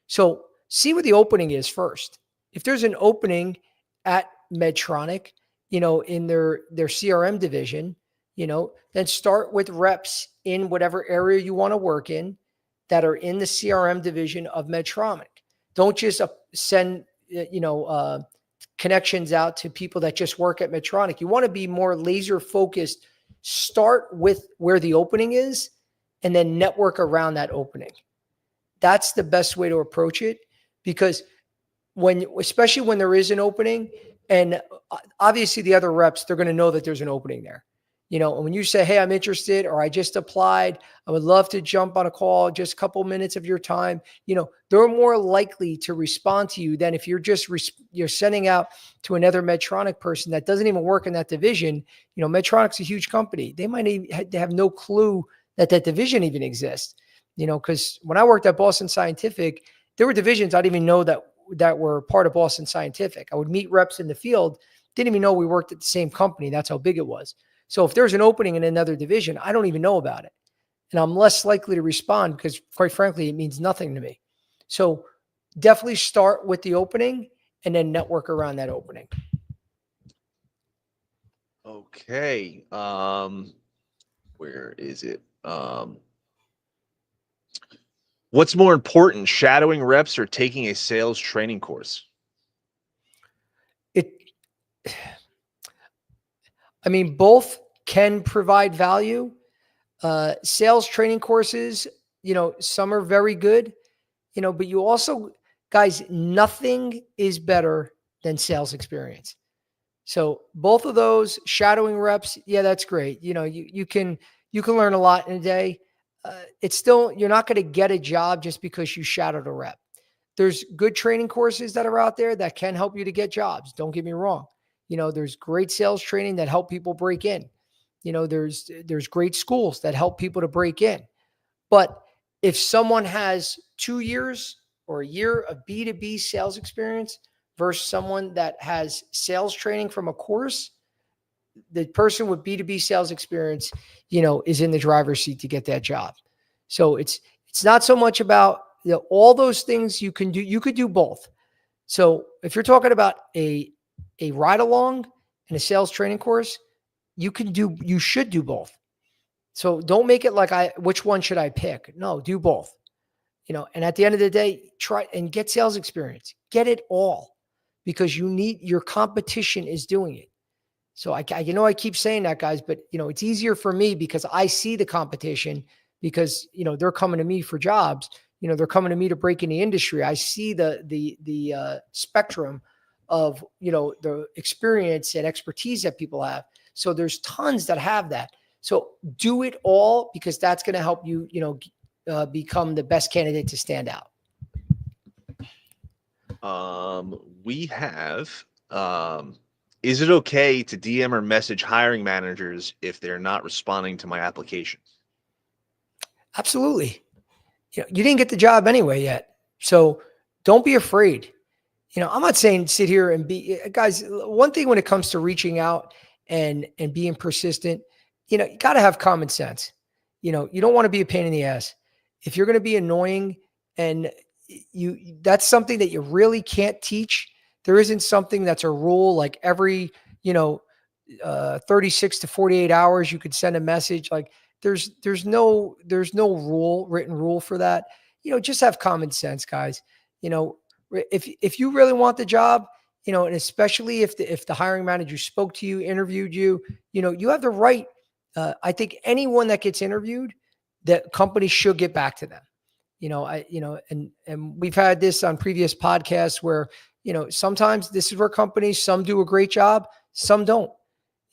So see what the opening is first. If there's an opening at Medtronic, in their CRM division, then start with reps in whatever area you want to work in that are in the CRM division of Medtronic. Don't just send, connections out to people that just work at Medtronic. You want to be more laser focused start with where the opening is and then network around that opening. That's the best way to approach it, because especially when there is an opening, and obviously the other reps, they're going to know that there's an opening there. And when you say, hey, I'm interested, or I just applied, I would love to jump on a call, just a couple minutes of your time, they're more likely to respond to you than if you're sending out to another Medtronic person that doesn't even work in that division. Medtronic's a huge company. They might have no clue that division even exists, because when I worked at Boston Scientific, there were divisions I didn't even know that were part of Boston Scientific. I would meet reps in the field, didn't even know we worked at the same company. That's how big it was. So if there's an opening in another division, I don't even know about it. And I'm less likely to respond because, quite frankly, it means nothing to me. So definitely start with the opening and then network around that opening. Okay. Where is it? What's more important, shadowing reps or taking a sales training course? Both can provide value. Sales training courses, some are very good, but you also, guys, nothing is better than sales experience. So both of those, shadowing reps, yeah, that's great. You can learn a lot in a day. It's still, you're not going to get a job just because you shadowed a rep. There's good training courses that are out there that can help you to get jobs. Don't get me wrong. There's great sales training that help people break in. There's great schools that help people to break in. But if someone has 2 years or a year of B2B sales experience versus someone that has sales training from a course, the person with B2B sales experience, is in the driver's seat to get that job. So it's not so much about all those things you can do. You could do both. So if you're talking about a ride along and a sales training course, you should do both. So don't make it like which one should I pick? No, do both. And at the end of the day, try and get sales experience. Get it all, because your competition is doing it. So I keep saying that, guys, but it's easier for me because I see the competition, because they're coming to me for jobs. They're coming to me to break in the industry. I see the spectrum of the experience and expertise that people have. So there's tons that have that. So do it all, because that's going to help you become the best candidate to stand out. We have is it okay to DM or message hiring managers if they're not responding to my application? Absolutely. You didn't get the job anyway yet. So don't be afraid. I'm not saying sit here and be, guys, one thing when it comes to reaching out and being persistent, you got to have common sense. You don't want to be a pain in the ass. If you're going to be annoying and that's something that you really can't teach. There isn't something that's a rule like every, 36 to 48 hours, you could send a message. Like there's no written rule for that. Just have common sense, guys. If you really want the job, and especially if the hiring manager spoke to you, interviewed you, you have the right. I think anyone that gets interviewed, that company should get back to them. And we've had this on previous podcasts where, sometimes this is where companies, some do a great job, some don't.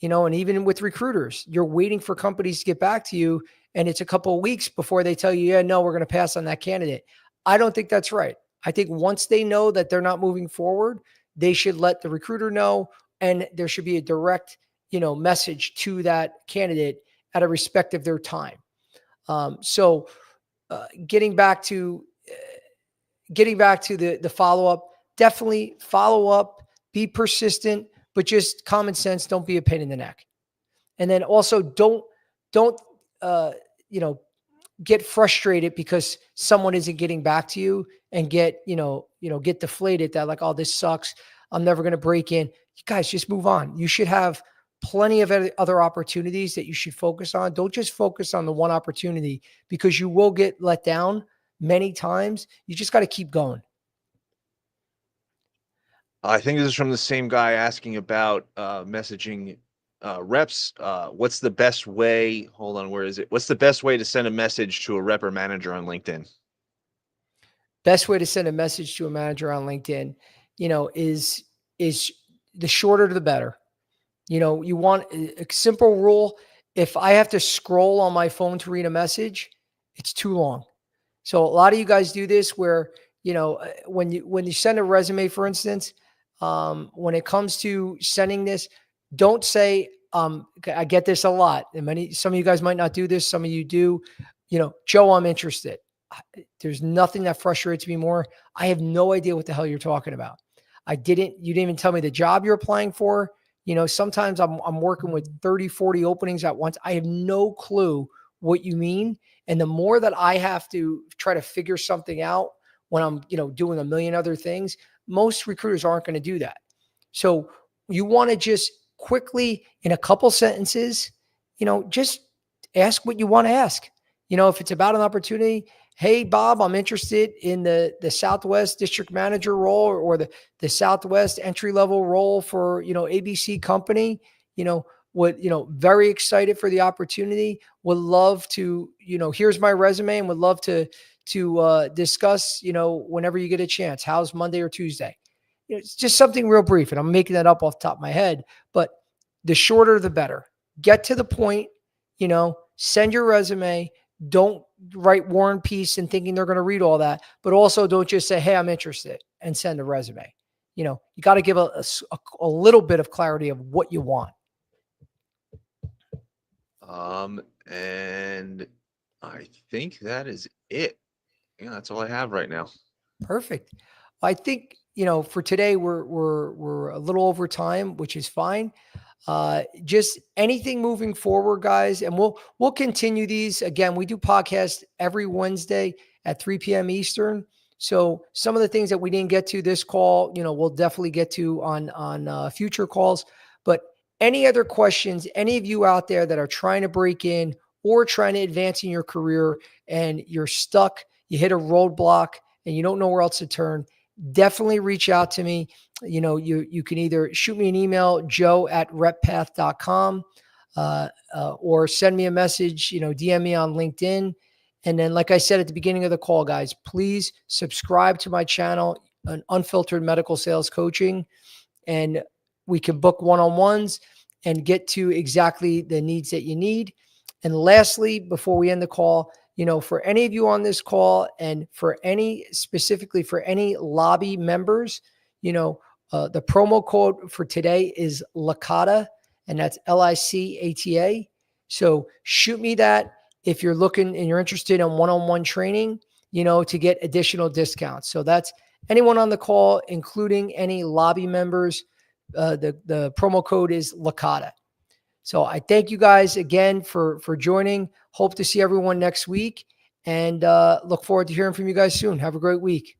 And even with recruiters, you're waiting for companies to get back to you, and it's a couple of weeks before they tell you, yeah, no, we're going to pass on that candidate. I don't think that's right. I think once they know that they're not moving forward, they should let the recruiter know, and there should be a direct, message to that candidate at a respect of their time. So getting back to the follow-up, definitely follow up, be persistent, but just common sense. Don't be a pain in the neck. And then also don't get frustrated because someone isn't getting back to you and get deflated that like, oh, this sucks, I'm never going to break in. You guys, just move on. You should have plenty of other opportunities that you should focus on. Don't just focus on the one opportunity, because you will get let down many times. You just got to keep going. I think this is from the same guy asking about messaging reps, what's the best way? Hold on, where is it? What's the best way to send a message to a rep or manager on LinkedIn? Best way to send a message to a manager on LinkedIn, is the shorter the better. You want a simple rule. If I have to scroll on my phone to read a message, it's too long. So a lot of you guys do this where, when you send a resume, for instance, when it comes to sending this, don't say, I get this a lot. And some of you guys might not do this. Some of you do, Joe, I'm interested. There's nothing that frustrates me more. I have no idea what the hell you're talking about. You didn't even tell me the job you're applying for. Sometimes I'm working with 30, 40 openings at once. I have no clue what you mean. And the more that I have to try to figure something out when I'm, doing a million other things, most recruiters aren't going to do that. So you want to just quickly, in a couple sentences, just ask what you want to ask. If it's about an opportunity, hey, Bob, I'm interested in the Southwest district manager role, or the Southwest entry level role for, ABC company, very excited for the opportunity. Would love to, here's my resume, and would love to discuss, whenever you get a chance. How's Monday or Tuesday? It's just something real brief, and I'm making that up off the top of my head, but the shorter, the better. Get to the point, send your resume. Don't write War and Peace and thinking they're going to read all that, but also don't just say, hey, I'm interested, and send a resume. You got to give a little bit of clarity of what you want. And I think that is it. Yeah, that's all I have right now. Perfect. I think, for today, we're a little over time, which is fine. Just anything moving forward, guys, and we'll continue these. Again, we do podcasts every Wednesday at 3 p.m. Eastern. So some of the things that we didn't get to this call, we'll definitely get to on future calls. But any other questions, any of you out there that are trying to break in or trying to advance in your career, and you're stuck, you hit a roadblock, and you don't know where else to turn, definitely reach out to me. You can either shoot me an email, joe@reppath.com, or send me a message, DM me on LinkedIn. And then, like I said at the beginning of the call, guys, please subscribe to my channel, an Unfiltered Medical Sales Coaching, and we can book one-on-ones and get to exactly the needs that you need. And lastly, before we end the call, for any of you on this call, and specifically for any lobby members, the promo code for today is Licata, and that's Licata. So shoot me that if you're looking and you're interested in one-on-one training, to get additional discounts. So that's anyone on the call, including any lobby members. The promo code is Licata. So I thank you guys again for joining. Hope to see everyone next week, and look forward to hearing from you guys soon. Have a great week.